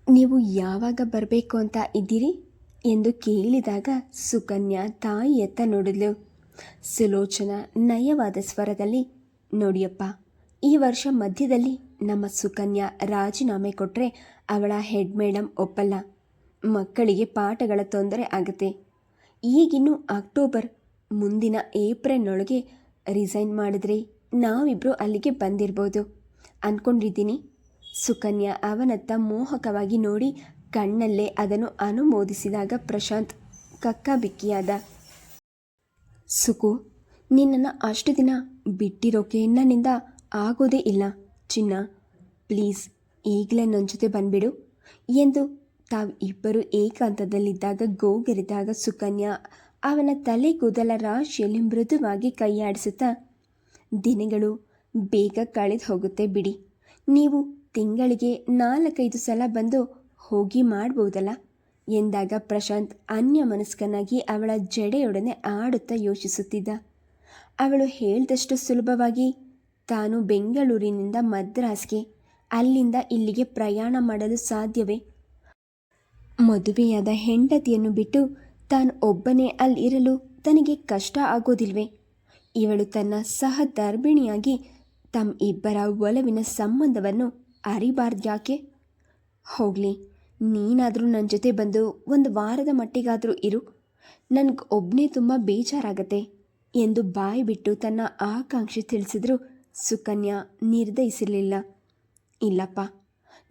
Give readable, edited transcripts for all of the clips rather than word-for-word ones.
ನೀವು ಯಾವಾಗ ಬರಬೇಕು ಅಂತ ಇದ್ದೀರಿ ಎಂದು ಕೇಳಿದಾಗ ಸುಕನ್ಯಾ ತಾಯಿಯತ್ತ ನೋಡಿದ್ಲು. ಸುಲೋಚನಾ ನಯವಾದ ಸ್ವರದಲ್ಲಿ, ನೋಡಿಯಪ್ಪ, ಈ ವರ್ಷ ಮಧ್ಯದಲ್ಲಿ ನಮ್ಮ ಸುಕನ್ಯಾ ರಾಜೀನಾಮೆ ಕೊಟ್ಟರೆ ಅವಳ ಹೆಡ್ ಮೇಡಮ್ ಒಪ್ಪಲ್ಲ. ಮಕ್ಕಳಿಗೆ ಪಾಠಗಳ ತೊಂದರೆ ಆಗುತ್ತೆ. ಈಗಿನ್ನು ಅಕ್ಟೋಬರ್, ಮುಂದಿನ ಏಪ್ರಿಲ್ನೊಳಗೆ ರಿಸೈನ್ ಮಾಡಿದ್ರೆ ನಾವಿಬ್ಬರು ಅಲ್ಲಿಗೆ ಬಂದಿರ್ಬೋದು ಅಂದ್ಕೊಂಡಿದ್ದೀನಿ. ಸುಕನ್ಯಾ ಅವನತ್ತ ಮೋಹಕವಾಗಿ ನೋಡಿ ಕಣ್ಣಲ್ಲೇ ಅದನ್ನು ಅನುಮೋದಿಸಿದಾಗ ಪ್ರಶಾಂತ್ ಕಕ್ಕಾಬಿಕ್ಕಿಯಾದ. ಸುಕು, ನಿನ್ನನ್ನು ಅಷ್ಟು ದಿನ ಬಿಟ್ಟಿರೋಕೆ ನನ್ನಿಂದ ಆಗೋದೇ ಇಲ್ಲ ಚಿನ್ನ. ಪ್ಲೀಸ್ ಈಗಲೇ ನನ್ನ ಜೊತೆ ಬಂದ್ಬಿಡು ಎಂದು ತಾವಿಬ್ಬರು ಏಕಾಂತದಲ್ಲಿದ್ದಾಗ ಗೋಗರಿದಾಗ ಸುಕನ್ಯಾ ಅವನ ತಲೆ ಕೂದಲ ರಾಶಿಯಲ್ಲಿ ಮೃದುವಾಗಿ ಕೈಯಾಡಿಸುತ್ತಾ, ದಿನಗಳು ಬೇಗ ಕಳೆದು ಹೋಗುತ್ತೆ ಬಿಡಿ. ನೀವು ತಿಂಗಳಿಗೆ 4-5 ಸಲ ಬಂದು ಹೋಗಿ ಮಾಡ್ಬೋದಲ್ಲ ಎಂದಾಗ ಪ್ರಶಾಂತ್ ಅನ್ಯಮನಸ್ಕನಾಗಿ ಅವಳ ಜಡೆಯೊಡನೆ ಆಡುತ್ತಾ ಯೋಚಿಸುತ್ತಿದ್ದ. ಅವಳು ಹೇಳಿದಷ್ಟು ಸುಲಭವಾಗಿ ತಾನು ಬೆಂಗಳೂರಿನಿಂದ ಮದ್ರಾಸ್ಗೆ, ಅಲ್ಲಿಂದ ಇಲ್ಲಿಗೆ ಪ್ರಯಾಣ ಮಾಡಲು ಸಾಧ್ಯವೇ? ಮದುವೆಯಾದ ಹೆಂಡತಿಯನ್ನು ಬಿಟ್ಟು ತಾನು ಒಬ್ಬನೇ ಅಲ್ಲಿರಲು ತನಗೆ ಕಷ್ಟ ಆಗೋದಿಲ್ವೇ? ಇವಳು ತನ್ನ ಸಹಧರ್ಮಿಣಿಯಾಗಿ ತಮ್ಮಿಬ್ಬರ ಒಲವಿನ ಸಂಬಂಧವನ್ನು ಅರಿಬಾರ್ದ್ಯಾಕೆ? ಹೋಗಲಿ, ನೀನಾದರೂ ನನ್ನ ಜೊತೆ ಬಂದು 1 ವಾರದ ಮಟ್ಟಿಗಾದರೂ ಇರು. ನನಗೆ ಒಬ್ಬನೇ ತುಂಬ ಬೇಜಾರಾಗತ್ತೆ ಎಂದು ಬಾಯಿ ಬಿಟ್ಟು ತನ್ನ ಆಕಾಂಕ್ಷೆ ತಿಳಿಸಿದ್ರು ಸುಕನ್ಯಾ ನಿರ್ಧರಿಸಿರಲಿಲ್ಲ. ಇಲ್ಲಪ್ಪ,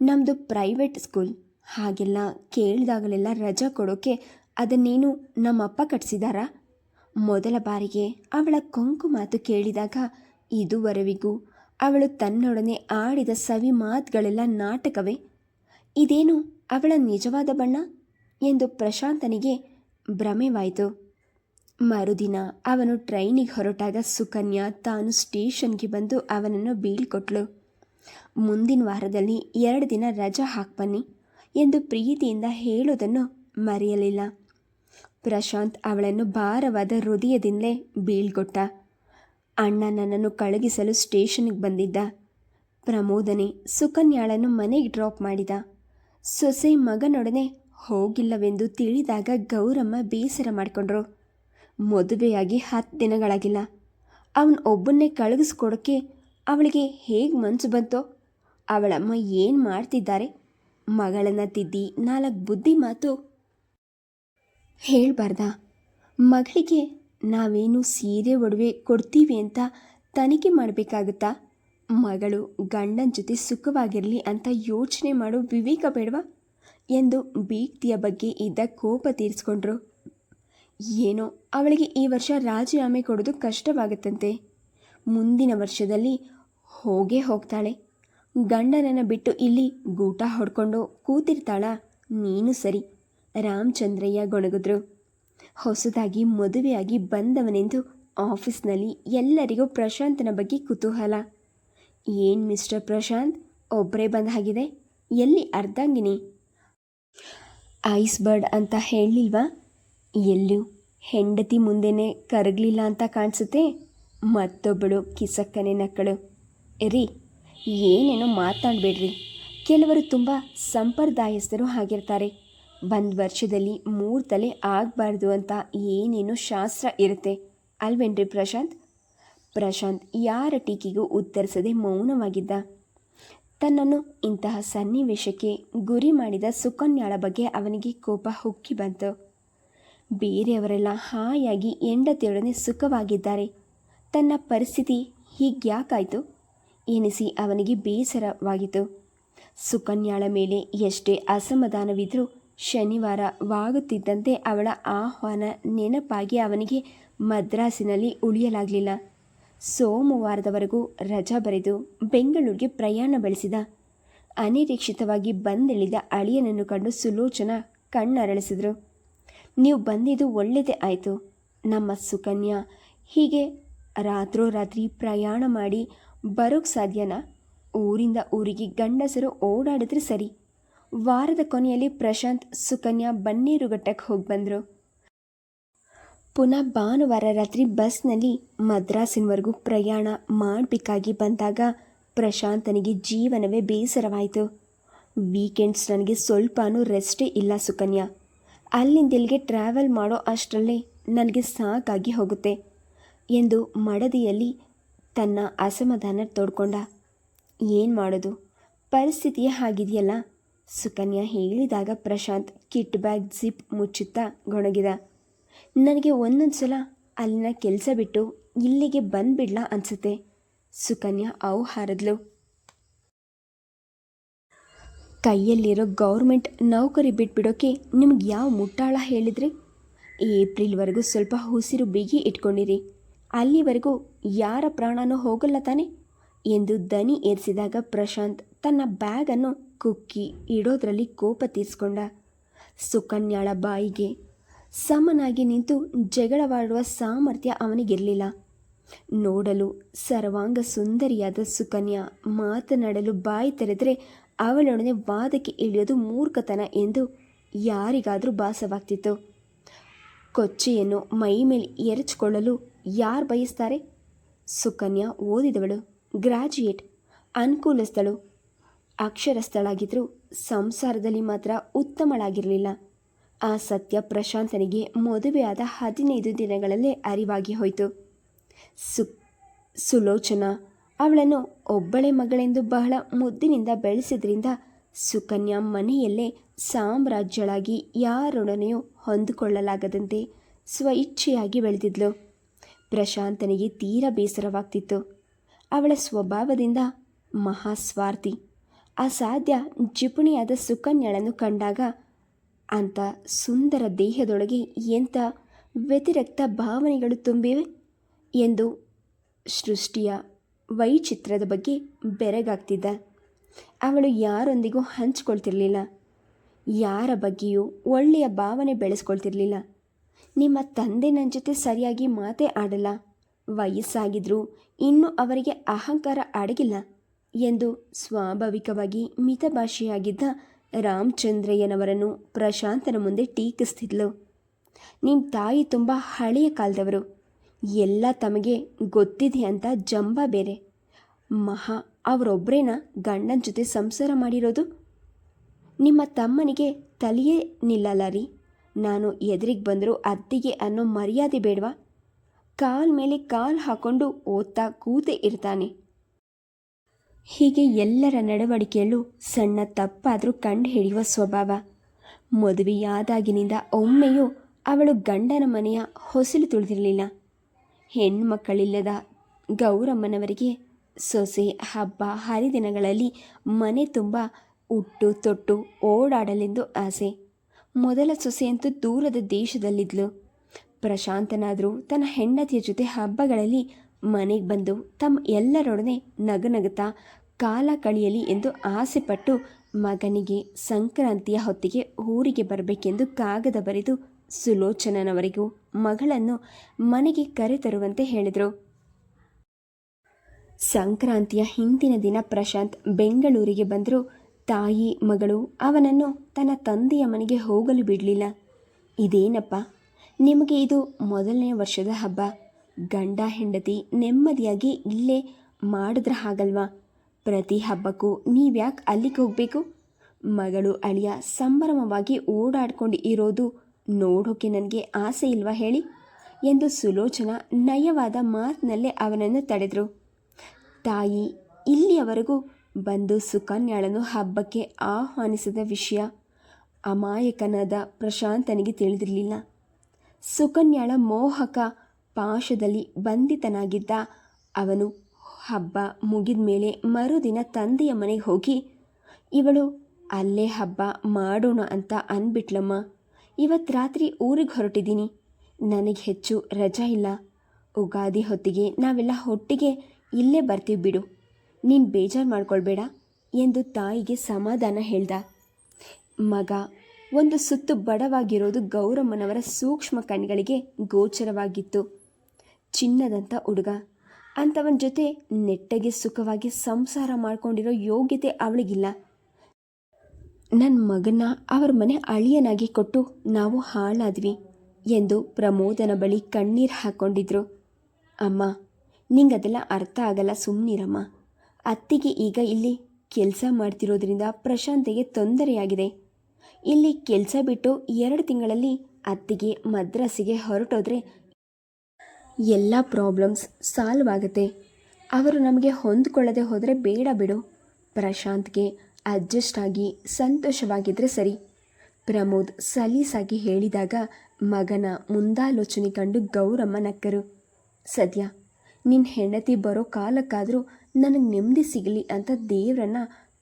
ನಮ್ಮದು ಪ್ರೈವೇಟ್ ಸ್ಕೂಲ್. ಹಾಗೆಲ್ಲ ಕೇಳಿದಾಗಲೆಲ್ಲ ರಜಾ ಕೊಡೋಕೆ ಅದನ್ನೇನು ನಮ್ಮಪ್ಪ ಕಟ್ಸಿದಾರಾ? ಮೊದಲ ಬಾರಿಗೆ ಅವಳ ಕೊಂಕು ಮಾತು ಕೇಳಿದಾಗ ಇದುವರೆವಿಗೂ ಅವಳು ತನ್ನೊಡನೆ ಆಡಿದ ಸವಿ ಮಾತುಗಳೆಲ್ಲ ನಾಟಕವೇ? ಇದೇನು ಅವಳ ನಿಜವಾದ ಬಣ್ಣ ಎಂದು ಪ್ರಶಾಂತನಿಗೆ ಭ್ರಮೆವಾಯಿತು. ಮರುದಿನ ಅವನು ಟ್ರೈನಿಗೆ ಹೊರಟಾಗ ಸುಕನ್ಯಾ ತಾನು ಸ್ಟೇಷನ್ಗೆ ಬಂದು ಅವನನ್ನು ಬೀಳ್ಕೊಟ್ಲು. ಮುಂದಿನ ವಾರದಲ್ಲಿ 2 ದಿನ ರಜಾ ಹಾಕ್ಬನ್ನಿ ಎಂದು ಪ್ರೀತಿಯಿಂದ ಹೇಳೋದನ್ನು ಮರೆಯಲಿಲ್ಲ. ಪ್ರಶಾಂತ್ ಅವಳನ್ನು ಭಾರವಾದ ಹೃದಯದಿಂದಲೇ ಬೀಳ್ಕೊಟ್ಟ. ಅಣ್ಣ ನನ್ನನ್ನು ಕಳುಹಿಸಲು ಸ್ಟೇಷನ್ಗೆ ಬಂದಿದ್ದ. ಪ್ರಮೋದನೆ ಸುಕನ್ಯಾಳನ್ನು ಮನೆಗೆ ಡ್ರಾಪ್ ಮಾಡಿದ. ಸೊಸೆ ಮಗನೊಡನೆ ಹೋಗಿಲ್ಲವೆಂದು ತಿಳಿದಾಗ ಗೌರಮ್ಮ ಬೇಸರ ಮಾಡಿಕೊಂಡ್ರು. ಮದುವೆಯಾಗಿ 10 ದಿನಗಳಾಗಿಲ್ಲ. ಅವನು ಒಬ್ಬನ್ನೇ ಕಳುಹಿಸ್ಕೊಡೋಕ್ಕೆ ಅವಳಿಗೆ ಹೇಗೆ ಮನಸ್ಸು ಬಂತೋ? ಅವಳಮ್ಮ ಏನು ಮಾಡ್ತಿದ್ದಾರೆ? ಮಗಳನ್ನು ತಿದ್ದಿ 4 ಬುದ್ಧಿ ಮಾತು ಹೇಳ್ಬಾರ್ದಾ? ಮಗಳಿಗೆ ನಾವೇನು ಸೀರೆ ಒಡವೆ ಕೊಡ್ತೀವಿ ಅಂತ ತನಿಖೆ ಮಾಡಬೇಕಾಗುತ್ತಾ? ಮಗಳು ಗಂಡನ ಜೊತೆ ಸುಖವಾಗಿರಲಿ ಅಂತ ಯೋಚನೆ ಮಾಡೋ ವಿವೇಕ ಬೇಡವಾ ಎಂದು ಬೀಗ್ತಿಯ ಬಗ್ಗೆ ಇದ್ದ ಕೋಪ ತೀರಿಸ್ಕೊಂಡ್ರು. ಏನೋ ಅವಳಿಗೆ ಈ ವರ್ಷ ರಾಜೀನಾಮೆ ಕೊಡೋದು ಕಷ್ಟವಾಗುತ್ತಂತೆ. ಮುಂದಿನ ವರ್ಷದಲ್ಲಿ ಹೋಗೇ ಹೋಗ್ತಾಳೆ. ಗಂಡನನ್ನು ಬಿಟ್ಟು ಇಲ್ಲಿ ಗೂಟ ಹೊಡ್ಕೊಂಡು ಕೂತಿರ್ತಾಳ? ನೀನು ಸರಿ, ರಾಮಚಂದ್ರಯ್ಯ ಗೊಣಗಿದ್ರು. ಹೊಸದಾಗಿ ಮದುವೆಯಾಗಿ ಬಂದವನೆಂದು ಆಫೀಸ್ನಲ್ಲಿ ಎಲ್ಲರಿಗೂ ಪ್ರಶಾಂತನ ಬಗ್ಗೆ ಕುತೂಹಲ. ಏನು ಮಿಸ್ಟರ್ ಪ್ರಶಾಂತ್, ಒಬ್ಬರೇ ಬಂದ ಹಾಗಿದೆ. ಎಲ್ಲಿ ಅರ್ಧಾಂಗಿನಿ? ಐಸ್ ಬರ್ಡ್ ಅಂತ ಹೇಳಲಿಲ್ವಾ? ಎಲ್ಲೂ ಹೆಂಡತಿ ಮುಂದೆನೇ ಕರಗಲಿಲ್ಲ ಅಂತ ಕಾಣಿಸುತ್ತೆ. ಮತ್ತೊಬ್ಬಳು ಕಿಸಕ್ಕನೆ ನಕ್ಕಳು. ರೀ, ಏನೇನೋ ಮಾತಾಡಬೇಡ್ರಿ. ಕೆಲವರು ತುಂಬ ಸಂಪ್ರದಾಯಸ್ಥರು ಆಗಿರ್ತಾರೆ. 1 ವರ್ಷದಲ್ಲಿ 3 ತಲೆ ಆಗಬಾರ್ದು ಅಂತ ಏನೇನೋ ಶಾಸ್ತ್ರ ಇರುತ್ತೆ ಅಲ್ವೇನ್ರಿ ಪ್ರಶಾಂತ್? ಪ್ರಶಾಂತ್ ಯಾರ ಟೀಕೆಗೂ ಉತ್ತರಿಸದೆ ಮೌನವಾಗಿದ್ದ. ತನ್ನನ್ನು ಇಂತಹ ಸನ್ನಿವೇಶಕ್ಕೆ ಗುರಿ ಮಾಡಿದ ಸುಕನ್ಯಾಳ ಬಗ್ಗೆ ಅವನಿಗೆ ಕೋಪ ಹುಕ್ಕಿ ಬಂತು. ಬೇರೆಯವರೆಲ್ಲ ಹಾಯಾಗಿ ಹೆಂಡತಿಯೊಡನೆ ಸುಖವಾಗಿದ್ದಾರೆ, ತನ್ನ ಪರಿಸ್ಥಿತಿ ಹೀಗ್ಯಾಕಾಯಿತು ಎನಿಸಿ ಅವನಿಗೆ ಬೇಸರವಾಗಿತ್ತು. ಸುಕನ್ಯಾಳ ಮೇಲೆ ಎಷ್ಟೇ ಅಸಮಾಧಾನವಿದ್ರೂ ಶನಿವಾರವಾಗುತ್ತಿದ್ದಂತೆ ಅವಳ ಆಹ್ವಾನ ನೆನಪಾಗಿ ಅವನಿಗೆ ಮದ್ರಾಸಿನಲ್ಲಿ ಉಳಿಯಲಾಗಲಿಲ್ಲ. ಸೋಮವಾರದವರೆಗೂ ರಜಾ ಬರೆದು ಬೆಂಗಳೂರಿಗೆ ಪ್ರಯಾಣ ಬೆಳೆಸಿದ. ಅನಿರೀಕ್ಷಿತವಾಗಿ ಬಂದಿಳಿದ ಅಳಿಯನನ್ನು ಕಂಡು ಸುಲೋಚನಾ ಕಣ್ಣರಳಿಸಿದ್ರು. ನೀವು ಬಂದಿದ್ದು ಒಳ್ಳೆಯದೇ ಆಯಿತು. ನಮ್ಮ ಸುಕನ್ಯಾ ಹೀಗೆ ರಾತ್ರೋರಾತ್ರಿ ಪ್ರಯಾಣ ಮಾಡಿ ಬರೋಕ್ಕೆ ಸಾಧ್ಯನಾ? ಊರಿಂದ ಊರಿಗೆ ಗಂಡಸರು ಓಡಾಡಿದ್ರೆ ಸರಿ. ವಾರದ ಕೊನೆಯಲ್ಲಿ ಪ್ರಶಾಂತ್ ಸುಕನ್ಯಾ ಬನ್ನೇರುಘಟ್ಟಕ್ಕೆ ಹೋಗಿ ಬಂದರು. ಪುನಃ ಭಾನುವಾರ ರಾತ್ರಿ ಬಸ್ನಲ್ಲಿ ಮದ್ರಾಸಿನವರೆಗೂ ಪ್ರಯಾಣ ಮಾಡಬೇಕಾಗಿ ಬಂದಾಗ ಪ್ರಶಾಂತನಿಗೆ ಜೀವನವೇ ಬೇಸರವಾಯಿತು. ವೀಕೆಂಡ್ಸ್ ನನಗೆ ಸ್ವಲ್ಪನೂ ರೆಸ್ಟೇ ಇಲ್ಲ ಸುಕನ್ಯಾ. ಅಲ್ಲಿಂದ ಇಲ್ಲಿಗೆ ಟ್ರಾವೆಲ್ ಮಾಡೋ ಅಷ್ಟರಲ್ಲೇ ನನಗೆ ಸಾಕಾಗಿ ಹೋಗುತ್ತೆ ಎಂದು ಮಡದಿಯಲ್ಲಿ ತನ್ನ ಅಸಮಾಧಾನ ತೋಡ್ಕೊಂಡ. ಏನು ಮಾಡೋದು, ಪರಿಸ್ಥಿತಿಯೇ ಹಾಗಿದೆಯಲ್ಲ, ಸುಕನ್ಯಾ ಹೇಳಿದಾಗ ಪ್ರಶಾಂತ್ ಕಿಟ್ ಬ್ಯಾಗ್ ಜಿಪ್ ಮುಚ್ಚುತ್ತಾ ಗೊಣಗಿದ. ನನಗೆ ಒಂದೊಂದು ಸಲ ಅಲ್ಲಿನ ಕೆಲಸ ಬಿಟ್ಟು ಇಲ್ಲಿಗೆ ಬಂದುಬಿಡ್ಲ ಅನಿಸುತ್ತೆ, ಸುಕನ್ಯಾ ಹಾರದ್ಲು. ಕೈಯಲ್ಲಿರೋ ಗೌರ್ಮೆಂಟ್ ನೌಕರಿ ಬಿಟ್ಬಿಡೋಕ್ಕೆ ನಿಮ್ಗೆ ಯಾವ ಮುಟ್ಟಾಳ ಹೇಳಿದ್ರಿ? ಏಪ್ರಿಲ್ವರೆಗೂ ಸ್ವಲ್ಪ ಉಸಿರು ಬಿಗಿ ಇಟ್ಕೊಂಡಿರಿ, ಅಲ್ಲಿವರೆಗೂ ಯಾರ ಪ್ರಾಣನೂ ಹೋಗಲ್ಲ ತಾನೆ ಎಂದು ದನಿ ಏರಿಸಿದಾಗ ಪ್ರಶಾಂತ್ ತನ್ನ ಬ್ಯಾಗನ್ನು ಕುಕ್ಕಿ ಇಡೋದ್ರಲ್ಲಿ ಕೋಪ ತೀರಿಸ್ಕೊಂಡ. ಸುಕನ್ಯಾಳ ಬಾಯಿಗೆ ಸಮನಾಗಿ ನಿಂತು ಜಗಳವಾಡುವ ಸಾಮರ್ಥ್ಯ ಅವನಿಗಿರಲಿಲ್ಲ. ನೋಡಲು ಸರ್ವಾಂಗ ಸುಂದರಿಯಾದ ಸುಕನ್ಯಾ ಮಾತನಾಡಲು ಬಾಯಿ ತೆರೆದರೆ ಅವಳೊಡನೆ ವಾದಕ್ಕೆ ಇಳಿಯೋದು ಮೂರ್ಖತನ ಎಂದು ಯಾರಿಗಾದರೂ ಭಾಸವಾಗ್ತಿತ್ತು. ಕೊಚ್ಚೆಯನ್ನು ಮೈ ಮೇಲೆ ಎರಚಿಕೊಳ್ಳಲು ಯಾರು ಬಯಸ್ತಾರೆ? ಸುಕನ್ಯಾ ಓದಿದವಳು, ಗ್ರಾಜ್ಯುಯೇಟ್, ಅನುಕೂಲಸ್ಥಳು, ಅಕ್ಷರಸ್ಥಳಾಗಿದ್ದರೂ ಸಂಸಾರದಲ್ಲಿ ಮಾತ್ರ ಉತ್ತಮಳಾಗಿರಲಿಲ್ಲ. ಆ ಸತ್ಯ ಪ್ರಶಾಂತನಿಗೆ ಮದುವೆಯಾದ 15 ದಿನಗಳಲ್ಲೇ ಅರಿವಾಗಿ ಹೋಯಿತು. ಸುಲೋಚನಾ ಅವಳನ್ನು ಒಬ್ಬಳೆ ಮಗಳೆಂದು ಬಹಳ ಮುದ್ದಿನಿಂದ ಬೆಳೆಸಿದ್ರಿಂದ ಸುಕನ್ಯಾ ಮನೆಯಲ್ಲೇ ಸಾಮ್ರಾಜ್ಯಳಾಗಿ ಯಾರೊಡನೆಯೂ ಹೊಂದಿಕೊಳ್ಳಲಾಗದಂತೆ ಸ್ವಇಚ್ಛೆಯಾಗಿ ಬೆಳೆದಿದ್ಲು. ಪ್ರಶಾಂತನಿಗೆ ತೀರ ಬೇಸರವಾಗ್ತಿತ್ತು. ಅವಳ ಸ್ವಭಾವದಿಂದ ಮಹಾಸ್ವಾರ್ಥಿ, ಅಸಾಧ್ಯ ಜಿಪುಣಿಯಾದ ಸುಕನ್ಯಾಳನ್ನು ಕಂಡಾಗ ಅಂಥ ಸುಂದರ ದೇಹದೊಳಗೆ ಎಂಥ ವ್ಯತಿರಿಕ್ತ ಭಾವನೆಗಳು ತುಂಬಿವೆ ಎಂದು ಸೃಷ್ಟಿಯ ವೈಚಿತ್ರದ ಬಗ್ಗೆ ಬೆರಗಾಗ್ತಿದ್ದ. ಅವಳು ಯಾರೊಂದಿಗೂ ಹಂಚಿಕೊಳ್ತಿರ್ಲಿಲ್ಲ, ಯಾರ ಬಗ್ಗೆಯೂ ಒಳ್ಳೆಯ ಭಾವನೆ ಬೆಳೆಸ್ಕೊಳ್ತಿರ್ಲಿಲ್ಲ. ನಿಮ್ಮ ತಂದೆ ನನ್ನ ಜೊತೆ ಸರಿಯಾಗಿ ಮಾತೇ ಆಡಲ್ಲ, ವಯಸ್ಸಾಗಿದ್ರೂ ಇನ್ನೂ ಅವರಿಗೆ ಅಹಂಕಾರ ಅಡಗಿಲ್ಲ ಎಂದು ಸ್ವಾಭಾವಿಕವಾಗಿ ಮಿತಭಾಷೆಯಾಗಿದ್ದ ರಾಮಚಂದ್ರಯ್ಯನವರನ್ನು ಪ್ರಶಾಂತನ ಮುಂದೆ ಟೀಕಿಸ್ತಿದ್ಲು. ನಿಮ್ಮ ತಾಯಿ ತುಂಬ ಹಳೆಯ ಕಾಲದವರು, ಎಲ್ಲ ತಮಗೆ ಗೊತ್ತಿದೆ ಅಂತ ಜಂಬ ಬೇರೆ. ಮಹಾ ಅವರೊಬ್ಬರೇನ ಗಂಡನ ಜೊತೆ ಸಂಸಾರ ಮಾಡಿರೋದು? ನಿಮ್ಮ ತಮ್ಮನಿಗೆ ತಲೆಯೇ ನಿಲ್ಲಲ್ಲ ರೀ. ನಾನು ಎದುರಿಗೆ ಬಂದರೂ ಅತ್ತಿಗೆ ಅನ್ನೋ ಮರ್ಯಾದೆ ಬೇಡವಾ? ಕಾಲ್ ಮೇಲೆ ಕಾಲು ಹಾಕೊಂಡು ಓದ್ತಾ ಕೂತೆ ಇರ್ತಾನೆ. ಹೀಗೆ ಎಲ್ಲರ ನಡವಳಿಕೆಯಲ್ಲೂ ಸಣ್ಣ ತಪ್ಪಾದರೂ ಕಂಡು ಹಿಡಿಯುವ ಸ್ವಭಾವ. ಮದುವೆಯಾದಾಗಿನಿಂದ ಒಮ್ಮೆಯೂ ಅವಳು ಗಂಡನ ಮನೆಯ ಹೊಸಲು ತುಳಿದಿರಲಿಲ್ಲ. ಹೆಣ್ಮಕ್ಕಳಿಲ್ಲದ ಗೌರಮ್ಮನವರಿಗೆ ಸೊಸೆ ಹಬ್ಬ ಹರಿದಿನಗಳಲ್ಲಿ ಮನೆ ತುಂಬ ಉಟ್ಟು ತೊಟ್ಟು ಓಡಾಡಲೆಂದು ಆಸೆ. ಮೊದಲ ಸೊಸೆಯಂತೂ ದೂರದ ದೇಶದಲ್ಲಿದ್ಲು. ಪ್ರಶಾಂತನಾದರೂ ತನ್ನ ಹೆಂಡತಿಯ ಜೊತೆ ಹಬ್ಬಗಳಲ್ಲಿ ಮನೆಗೆ ಬಂದು ತಮ್ಮ ಎಲ್ಲರೊಡನೆ ನಗನಗುತ್ತಾ ಕಾಲ ಕಳೆಯಲಿ ಎಂದು ಆಸೆಪಟ್ಟು ಮಗನಿಗೆ ಸಂಕ್ರಾಂತಿಯ ಹೊತ್ತಿಗೆ ಊರಿಗೆ ಬರಬೇಕೆಂದು ಕಾಗದ ಬರೆದು ಸುಲೋಚನನವರಿಗೂ ಮಗಳನ್ನು ಮನೆಗೆ ಕರೆತರುವಂತೆ ಹೇಳಿದರು. ಸಂಕ್ರಾಂತಿಯ ಹಿಂದಿನ ದಿನ ಪ್ರಶಾಂತ್ ಬೆಂಗಳೂರಿಗೆ ಬಂದರೂ ತಾಯಿ ಮಗಳು ಅವನನ್ನು ತನ್ನ ತಂದೆಯ ಮನೆಗೆ ಹೋಗಲು ಬಿಡಲಿಲ್ಲ. ಇದೇನಪ್ಪ, ನಿಮಗೆ ಇದು ಮೊದಲನೇ ವರ್ಷದ ಹಬ್ಬ, ಗಂಡ ಹೆಂಡತಿ ನೆಮ್ಮದಿಯಾಗಿ ಇಲ್ಲೇ ಮಾಡಿದ್ರೆ ಹಾಗಲ್ವಾ? ಪ್ರತಿ ಹಬ್ಬಕ್ಕೂ ನೀವ್ಯಾಕೆ ಅಲ್ಲಿಗೆ ಹೋಗಬೇಕು? ಮಗಳು ಅಳಿಯ ಸಂಭ್ರಮವಾಗಿ ಓಡಾಡ್ಕೊಂಡು ಇರೋದು ನೋಡೋಕೆ ನನಗೆ ಆಸೆ ಇಲ್ವಾ ಹೇಳಿ ಎಂದು ಸುಲೋಚನಾ ನಯವಾದ ಮಾತಿನಲ್ಲೇ ಅವನನ್ನು ತಡೆದರು. ತಾಯಿ ಇಲ್ಲಿಯವರೆಗೂ ಬಂದು ಸುಕನ್ಯಾಳನ್ನು ಹಬ್ಬಕ್ಕೆ ಆಹ್ವಾನಿಸಿದ ವಿಷಯ ಅಮಾಯಕನಾದ ಪ್ರಶಾಂತನಿಗೆ ತಿಳಿದಿರಲಿಲ್ಲ. ಸುಕನ್ಯಾಳ ಮೋಹಕ ಪಾಶದಲ್ಲಿ ಬಂಧಿತನಾಗಿದ್ದ ಅವನು ಹಬ್ಬ ಮುಗಿದ ಮೇಲೆ ಮರುದಿನ ತಂದೆಯ ಮನೆಗೆ ಹೋಗಿ, ಇವಳು ಅಲ್ಲೇ ಹಬ್ಬ ಮಾಡೋಣ ಅಂತ ಅಂದ್ಬಿಟ್ಲಮ್ಮ. ಇವತ್ತು ರಾತ್ರಿ ಊರಿಗೆ ಹೊರಟಿದ್ದೀನಿ, ನನಗೆ ಹೆಚ್ಚು ರಜಾ ಇಲ್ಲ. ಉಗಾದಿ ಹೊತ್ತಿಗೆ ನಾವೆಲ್ಲ ಒಟ್ಟಿಗೆ ಇಲ್ಲೇ ಬರ್ತೀವಿ ಬಿಡು, ನೀನು ಬೇಜಾರು ಮಾಡ್ಕೊಳ್ಬೇಡ ಎಂದು ತಾಯಿಗೆ ಸಮಾಧಾನ ಹೇಳ್ದ. ಮಗ ಒಂದು ಸುತ್ತು ಬಡವಾಗಿರೋದು ಗೌರಮ್ಮನವರ ಸೂಕ್ಷ್ಮ ಕಣ್ಗಳಿಗೆ ಗೋಚರವಾಗಿತ್ತು. ಚಿನ್ನದಂಥ ಹುಡುಗ, ಅಂಥವನ ಜೊತೆ ನೆಟ್ಟಗೆ ಸುಖವಾಗಿ ಸಂಸಾರ ಮಾಡಿಕೊಂಡಿರೋ ಯೋಗ್ಯತೆ ಅವಳಿಗಿಲ್ಲ. ನನ್ನ ಮಗನ ಅವರ ಮನೆ ಅಳಿಯನಾಗಿ ಕೊಟ್ಟು ನಾವು ಹಾಳಾದ್ವಿ ಎಂದು ಪ್ರಮೋದನ ಬಳಿ ಕಣ್ಣೀರು ಹಾಕ್ಕೊಂಡಿದ್ರು. ಅಮ್ಮ, ನಿಂಗದೆಲ್ಲ ಅರ್ಥ ಆಗಲ್ಲ, ಸುಮ್ಮನಿರಮ್ಮ. ಅತ್ತಿಗೆ ಈಗ ಇಲ್ಲಿ ಕೆಲಸ ಮಾಡ್ತಿರೋದ್ರಿಂದ ಪ್ರಶಾಂತಿಗೆ ತೊಂದರೆಯಾಗಿದೆ. ಇಲ್ಲಿ ಕೆಲಸ ಬಿಟ್ಟು 2 ತಿಂಗಳಲ್ಲಿ ಅತ್ತಿಗೆ ಮದ್ರಾಸಿಗೆ ಹೊರಟೋದ್ರೆ ಎಲ್ಲ ಪ್ರಾಬ್ಲಮ್ಸ್ ಸಾಲ್ವ್ ಆಗುತ್ತೆ. ಅವರು ನಮಗೆ ಹೊಂದ್ಕೊಳ್ಳದೆ ಹೋದರೆ ಬೇಡ ಬಿಡು. ಪ್ರಶಾಂತ್ಗೆ ಅಡ್ಜಸ್ಟ್ ಆಗಿ ಸಂತೋಷವಾಗಿದ್ದರೆ ಸರಿ. ಪ್ರಮೋದ್ ಸಲೀಸಾಗಿ ಹೇಳಿದಾಗ ಮಗನ ಮುಂದಾಲೋಚನೆ ಕಂಡು ಗೌರಮ್ಮ ನಕ್ಕರು. ಸದ್ಯ ನಿನ್ನ ಹೆಂಡತಿ ಬರೋ ಕಾಲಕ್ಕಾದರೂ ನನಗೆ ನೆಮ್ಮದಿ ಸಿಗಲಿ ಅಂತ ದೇವರನ್ನ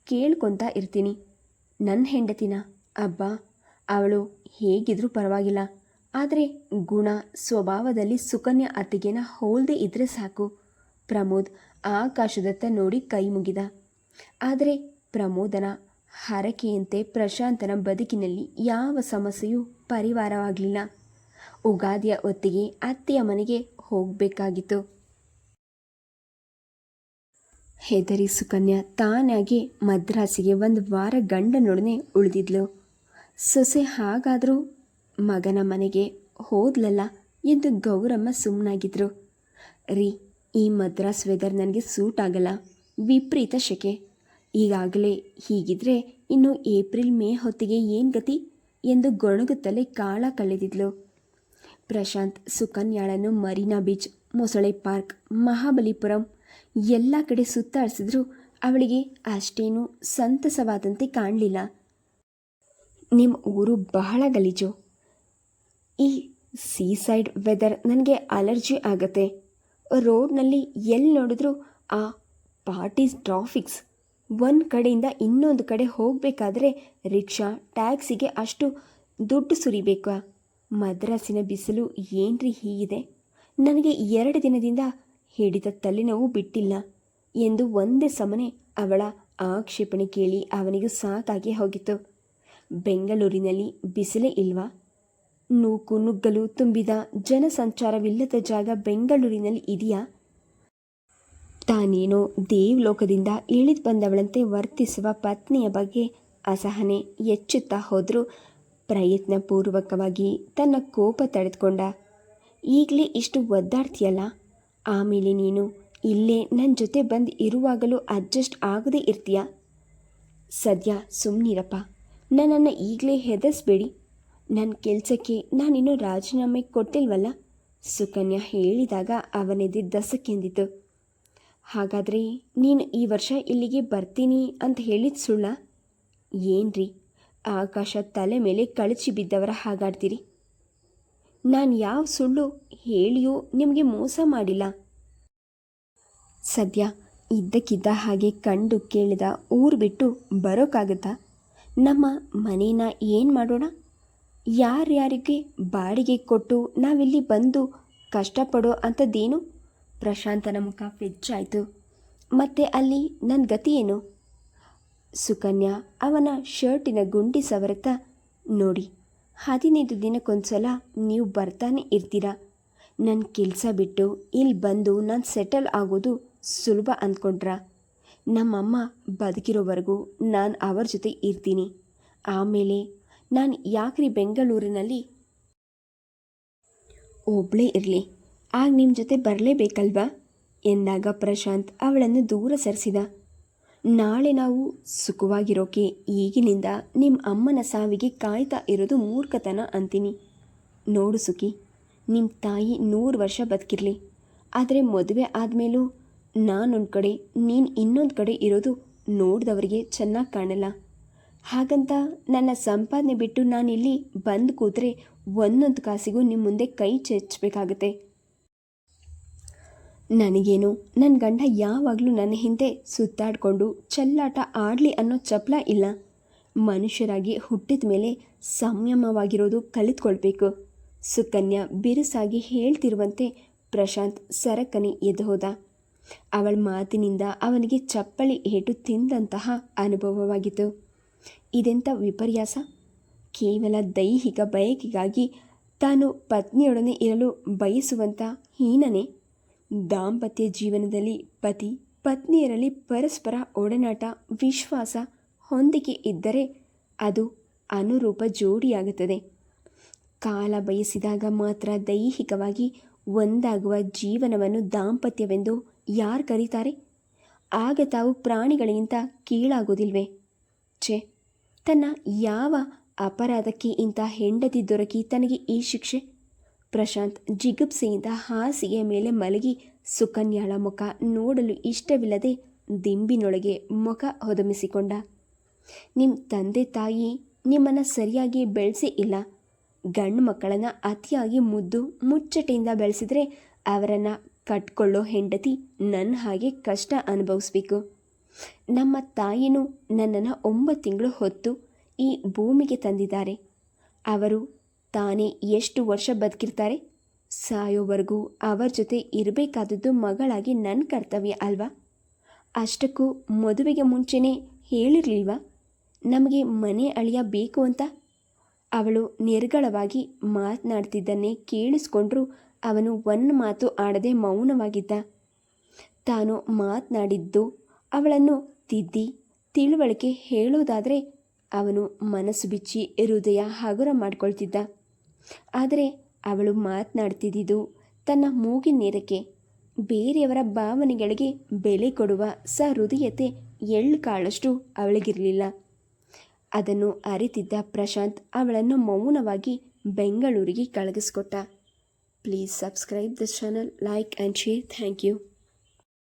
ಕೇಳ್ಕೊತಾ ಇರ್ತೀನಿ. ನನ್ನ ಹೆಂಡತಿನ ಅಬ್ಬಾ, ಅವಳು ಹೇಗಿದ್ರೂ ಪರವಾಗಿಲ್ಲ, ಆದರೆ ಗುಣ ಸ್ವಭಾವದಲ್ಲಿ ಸುಕನ್ಯಾ ಅತ್ತಿಗೆನ ಹೋಲದೇ ಇದ್ದರೆ ಸಾಕು. ಪ್ರಮೋದ್ ಆಕಾಶದತ್ತ ನೋಡಿ ಕೈ ಮುಗಿದ. ಆದರೆ ಪ್ರಮೋದನ ಹರಕೆಯಂತೆ ಪ್ರಶಾಂತನ ಬದುಕಿನಲ್ಲಿ ಯಾವ ಸಮಸ್ಯೆಯೂ ಪರಿವಾರವಾಗಲಿಲ್ಲ. ಉಗಾದಿಯ ಹೊತ್ತಿಗೆ ಅತ್ತೆಯ ಮನೆಗೆ ಹೋಗಬೇಕಾಗಿತ್ತು. ಹೆದರಿ ಸುಕನ್ಯಾ ತಾನಾಗಿ ಮದ್ರಾಸಿಗೆ 1 ವಾರ ಗಂಡನೊಡನೆ ಉಳಿದಿದ್ಲು. ಸೊಸೆ ಹಾಗಾದರೂ ಮಗನ ಮನೆಗೆ ಹೋದ್ಲಲ್ಲ ಎಂದು ಗೌರಮ್ಮ ಸುಮ್ಮನಾಗಿದ್ರು. ರೀ, ಈ ಮದ್ರಾಸ್ ವೆದರ್ ನನಗೆ ಸೂಟ್ ಆಗಲ್ಲ, ವಿಪರೀತ ಶೆಕೆ. ಈಗಾಗಲೇ ಹೀಗಿದ್ರೆ ಇನ್ನು ಏಪ್ರಿಲ್ ಮೇ ಹೊತ್ತಿಗೆ ಏನು ಗತಿ ಎಂದು ಗೊಣಗುತ್ತಲೇ ಕಾಳ ಕಳೆದಿದ್ಲು. ಪ್ರಶಾಂತ್ ಸುಕನ್ಯಾಳನ್ನು ಮರೀನಾ ಬೀಚ್, ಮೊಸಳೆ ಪಾರ್ಕ್, ಮಹಾಬಲಿಪುರಂ ಎಲ್ಲ ಕಡೆ ಸುತ್ತಾಡಿಸಿದ್ರು ಅವಳಿಗೆ ಅಷ್ಟೇನೂ ಸಂತಸವಾದಂತೆ ಕಾಣಲಿಲ್ಲ. ನಿಮ್ಮ ಊರು ಬಹಳ ಗಲೀಜು. ಈ ಸೀಸೈಡ್ ವೆದರ್ ನನಗೆ ಅಲರ್ಜಿ ಆಗತ್ತೆ. ರೋಡ್ನಲ್ಲಿ ಎಲ್ಲಿ ನೋಡಿದ್ರೂ ಆ ಪಾರ್ಟೀಸ್ ಟ್ರಾಫಿಕ್ಸ್. ಒಂದು ಕಡೆಯಿಂದ ಇನ್ನೊಂದು ಕಡೆ ಹೋಗಬೇಕಾದ್ರೆ ರಿಕ್ಷಾ ಟ್ಯಾಕ್ಸಿಗೆ ಅಷ್ಟು ದುಡ್ಡು ಸುರಿಬೇಕಾ? ಮದ್ರಾಸಿನ ಬಿಸಿಲು ಏನ್ರಿ ಹೀಗಿದೆ? ನನಗೆ 2 ದಿನದಿಂದ ಹಿಡಿದ ತಲೆನೋವು ಬಿಟ್ಟಿಲ್ಲ ಎಂದು ಒಂದೇ ಸಮನೆ ಅವಳ ಆಕ್ಷೇಪಣೆ ಕೇಳಿ ಅವನಿಗೂ ಸಾಕಾಗಿ ಹೋಗಿತ್ತು. ಬೆಂಗಳೂರಿನಲ್ಲಿ ಬಿಸಿಲೇ ಇಲ್ವಾ? ನೂಕು ನುಗ್ಗಲು ತುಂಬಿದ ಜನಸಂಚಾರವಿಲ್ಲದ ಜಾಗ ಬೆಂಗಳೂರಿನಲ್ಲಿ ಇದೆಯಾ? ತಾನೇನೋ ದೇವಲೋಕದಿಂದ ಇಳಿದು ಬಂದವಳಂತೆ ವರ್ತಿಸುವ ಪತ್ನಿಯ ಬಗ್ಗೆ ಅಸಹನೆ ಹೆಚ್ಚುತ್ತಾ ಹೋದರೂ ಪ್ರಯತ್ನಪೂರ್ವಕವಾಗಿ ತನ್ನ ಕೋಪ ತಡೆದುಕೊಂಡ. ಈಗಲೇ ಇಷ್ಟು ಒದ್ದಾಡ್ತೀಯಲ್ಲ, ಆಮೇಲೆ ನೀನು ಇಲ್ಲೇ ನನ್ನ ಜೊತೆ ಬಂದು ಇರುವಾಗಲೂ ಅಡ್ಜಸ್ಟ್ ಆಗದೇ ಇರ್ತೀಯ. ಸದ್ಯ ಸುಮ್ಮನಿರಪ್ಪ, ನನ್ನನ್ನು ಈಗಲೇ ಹೆದರಿಸ್ಬೇಡಿ. ನನ್ನ ಕೆಲಸಕ್ಕೆ ನಾನಿನ್ನೂ ರಾಜೀನಾಮೆ ಕೊಟ್ಟಿಲ್ವಲ್ಲ, ಸುಕನ್ಯಾ ಹೇಳಿದಾಗ ಅವನೆದೆ ದಸಕ್ಕೆಂದಿತು. ಹಾಗಾದರೆ ನೀನು ಈ ವರ್ಷ ಇಲ್ಲಿಗೆ ಬರ್ತೀನಿ ಅಂತ ಹೇಳಿದ ಸುಳ್ಳ? ಏನ್ರಿ, ಆಕಾಶ ತಲೆ ಮೇಲೆ ಕಳಚಿ ಬಿದ್ದವರ ಹಾಗಾಡ್ತೀರಿ? ನಾನು ಯಾವ ಸುಳ್ಳು ಹೇಳಿಯೂ ನಿಮಗೆ ಮೋಸ ಮಾಡಿಲ್ಲ. ಸದ್ಯ ಇದ್ದಕ್ಕಿದ್ದ ಹಾಗೆ ಕಂಡು ಕೇಳಿದ ಊರು ಬಿಟ್ಟು ಬರೋಕ್ಕಾಗತ್ತಾ? ನಮ್ಮ ಮನೇನ ಏನು ಮಾಡೋಣ? ಯಾರ್ಯಾರಿಗೆ ಬಾಡಿಗೆ ಕೊಟ್ಟು ನಾವಿಲ್ಲಿ ಬಂದು ಕಷ್ಟಪಡೋ ಅಂಥದ್ದೇನು? ಪ್ರಶಾಂತನ ಮುಖ ಪೆಚ್ಚಾಯಿತು. ಮತ್ತೆ ಅಲ್ಲಿ ನನ್ನ ಗತಿ ಏನು? ಸುಕನ್ಯಾ ಅವನ ಶರ್ಟಿನ ಗುಂಡಿ ಸವರತ್ತಾ, ನೋಡಿ, 15 ದಿನಕ್ಕೊಂದ್ಸಲ ನೀವು ಬರ್ತಾನೆ ಇರ್ತೀರ. ನನ್ನ ಕೆಲಸ ಬಿಟ್ಟು ಇಲ್ಲಿ ಬಂದು ನಾನು ಸೆಟಲ್ ಆಗೋದು ಸುಲಭ ಅಂದ್ಕೊಂಡ್ರ? ನಮ್ಮಮ್ಮ ಬದುಕಿರೋವರೆಗೂ ನಾನು ಅವ್ರ ಜೊತೆ ಇರ್ತೀನಿ. ಆಮೇಲೆ ನಾನು ಯಾಕ್ರಿ ಬೆಂಗಳೂರಿನಲ್ಲಿ ಒಬ್ಬಳೇ ಇರಲಿ? ಆಗ ನಿಮ್ಮ ಜೊತೆ ಬರಲೇಬೇಕಲ್ವಾ ಎಂದಾಗ ಪ್ರಶಾಂತ್ ಅವಳನ್ನು ದೂರ ಸರಿಸಿದ. ನಾಳೆ ನಾವು ಸುಖವಾಗಿರೋಕೆ ಈಗಿನಿಂದ ನಿಮ್ಮ ಅಮ್ಮನ ಸಾವಿಗೆ ಕಾಯ್ತಾ ಇರೋದು ಮೂರ್ಖತನ ಅಂತೀನಿ. ನೋಡು ಸುಖಿ, ನಿಮ್ಮ ತಾಯಿ 100 ವರ್ಷ ಬದುಕಿರಲಿ, ಆದರೆ ಮದುವೆ ಆದಮೇಲೂ ನಾನೊಂದು ಕಡೆ ನೀನು ಇನ್ನೊಂದು ಕಡೆ ಇರೋದು ನೋಡಿದವರಿಗೆ ಚೆನ್ನಾಗಿ ಕಾಣಲ್ಲ. ಹಾಗಂತ ನನ್ನ ಸಂಪಾದನೆ ಬಿಟ್ಟು ನಾನಿಲ್ಲಿ ಬಂದು ಕೂತ್ರೆ ಒಂದೊಂದು ಕಾಸಿಗೂ ನಿಮ್ಮ ಮುಂದೆ ಕೈ ಚೆಚ್ಚಬೇಕಾಗತ್ತೆ. ನನಗೇನು ನನ್ನ ಗಂಡ ಯಾವಾಗಲೂ ನನ್ನ ಹಿಂದೆ ಸುತ್ತಾಡಿಕೊಂಡು ಚೆಲ್ಲಾಟ ಆಡಲಿ ಅನ್ನೋ ಚಪಲ ಇಲ್ಲ. ಮನುಷ್ಯರಾಗಿ ಹುಟ್ಟಿದ ಮೇಲೆ ಸಂಯಮವಾಗಿರೋದು ಕಲಿತ್ಕೊಳ್ಬೇಕು. ಸುಕನ್ಯಾ ಬಿರುಸಾಗಿ ಹೇಳ್ತಿರುವಂತೆ ಪ್ರಶಾಂತ್ ಸರಕನೆ ಎದ್ದು ಹೋದ. ಅವಳ ಮಾತಿನಿಂದ ಅವನಿಗೆ ಚಪ್ಪಲಿ ಏಟು ತಿಂದಂತಹ ಅನುಭವವಾಗಿತ್ತು. ಇದೆಂಥ ವಿಪರ್ಯಾಸ! ಕೇವಲ ದೈಹಿಕ ಬಯಕೆಗಾಗಿ ತಾನು ಪತ್ನಿಯೊಡನೆ ಇರಲು ಬಯಸುವಂಥ ಹೀನನೆ. ದಾಂಪತ್ಯ ಜೀವನದಲ್ಲಿ ಪತಿ ಪತ್ನಿಯರಲ್ಲಿ ಪರಸ್ಪರ ಒಡನಾಟ, ವಿಶ್ವಾಸ, ಹೊಂದಿಕೆ ಇದ್ದರೆ ಅದು ಅನುರೂಪ ಜೋಡಿಯಾಗುತ್ತದೆ. ಕಾಲ ಬಯಸಿದಾಗ ಮಾತ್ರ ದೈಹಿಕವಾಗಿ ಒಂದಾಗುವ ಜೀವನವನ್ನು ದಾಂಪತ್ಯವೆಂದು ಯಾರು ಕರೀತಾರೆ? ಆಗ ತಾವು ಪ್ರಾಣಿಗಳಿಗಿಂತ ಕೀಳಾಗೋದಿಲ್ವೇ? ಛೇ, ತನ್ನ ಯಾವ ಅಪರಾಧಕ್ಕೆ ಇಂಥ ಹೆಂಡತಿ ದೊರಕಿ ತನಗೆ ಈ ಶಿಕ್ಷೆ? ಪ್ರಶಾಂತ್ ಜಿಗುಪ್ಸೆಯಿಂದ ಹಾಸಿಗೆ ಮೇಲೆ ಮಲಗಿ ಸುಕನ್ಯಾಳ ಮುಖ ನೋಡಲು ಇಷ್ಟವಿಲ್ಲದೆ ದಿಂಬಿನೊಳಗೆ ಮುಖ ಹೊದಮಿಸಿಕೊಂಡ. ನಿಮ್ಮ ತಂದೆ ತಾಯಿ ನಿಮ್ಮನ್ನು ಸರಿಯಾಗಿ ಬೆಳೆಸೇ ಇಲ್ಲ. ಗಂಡು ಮಕ್ಕಳನ್ನು ಅತಿಯಾಗಿ ಮುದ್ದು ಮುಚ್ಚಟೆಯಿಂದ ಬೆಳೆಸಿದರೆ ಅವರನ್ನು ಕಟ್ಕೊಳ್ಳೋ ಹೆಂಡತಿ ನನ್ನ ಹಾಗೆ ಕಷ್ಟ ಅನುಭವಿಸ್ಬೇಕು. ನಮ್ಮ ತಾಯಿನೂ ನನ್ನನ್ನು 9 ತಿಂಗಳು ಹೊತ್ತು ಈ ಭೂಮಿಗೆ ತಂದಿದ್ದಾರೆ. ಅವರು ತಾನೇ ಎಷ್ಟು ವರ್ಷ ಬದುಕಿರ್ತಾರೆ? ಸಾಯೋವರೆಗೂ ಅವರ ಜೊತೆ ಇರಬೇಕಾದದ್ದು ಮಗಳಾಗಿ ನನ್ನ ಕರ್ತವ್ಯ ಅಲ್ವಾ? ಅಷ್ಟಕ್ಕೂ ಮದುವೆಗೆ ಮುಂಚೆನೇ ಹೇಳಿರಲಿಲ್ವಾ ನಮಗೆ ಮನೆ ಅಳಿಯ ಬೇಕು ಅಂತ? ಅವಳು ನಿರ್ಗಳವಾಗಿ ಮಾತನಾಡ್ತಿದ್ದನ್ನೇ ಕೇಳಿಸ್ಕೊಂಡ್ರೂ ಅವನು ಒಂದು ಮಾತು ಆಡದೆ ಮೌನವಾಗಿದ್ದ. ತಾನು ಮಾತನಾಡಿದ್ದು ಅವಳನ್ನು ತಿದ್ದಿ ತಿಳುವಳಿಕೆ ಹೇಳೋದಾದರೆ ಅವನು ಮನಸ್ಸು ಬಿಚ್ಚಿ ಹೃದಯ ಹಗುರ ಮಾಡ್ಕೊಳ್ತಿದ್ದ. ಆದರೆ ಅವಳು ಮಾತನಾಡ್ತಿದ್ದಿದ್ದು ತನ್ನ ಮೂಗಿನ ನೇರಕ್ಕೆ. ಬೇರೆಯವರ ಭಾವನೆಗಳಿಗೆ ಬೆಲೆ ಕೊಡುವ ಸಹೃದಯತೆ ಎಳ್ಳು ಕಾಳಷ್ಟು ಅವಳಿಗಿರಲಿಲ್ಲ. ಅದನ್ನು ಅರಿತಿದ್ದ ಪ್ರಶಾಂತ್ ಅವಳನ್ನು ಮೌನವಾಗಿ ಬೆಂಗಳೂರಿಗೆ ಕಳುಹಿಸಿಕೊಟ್ಟ. Please subscribe this channel, like and share. Thank you.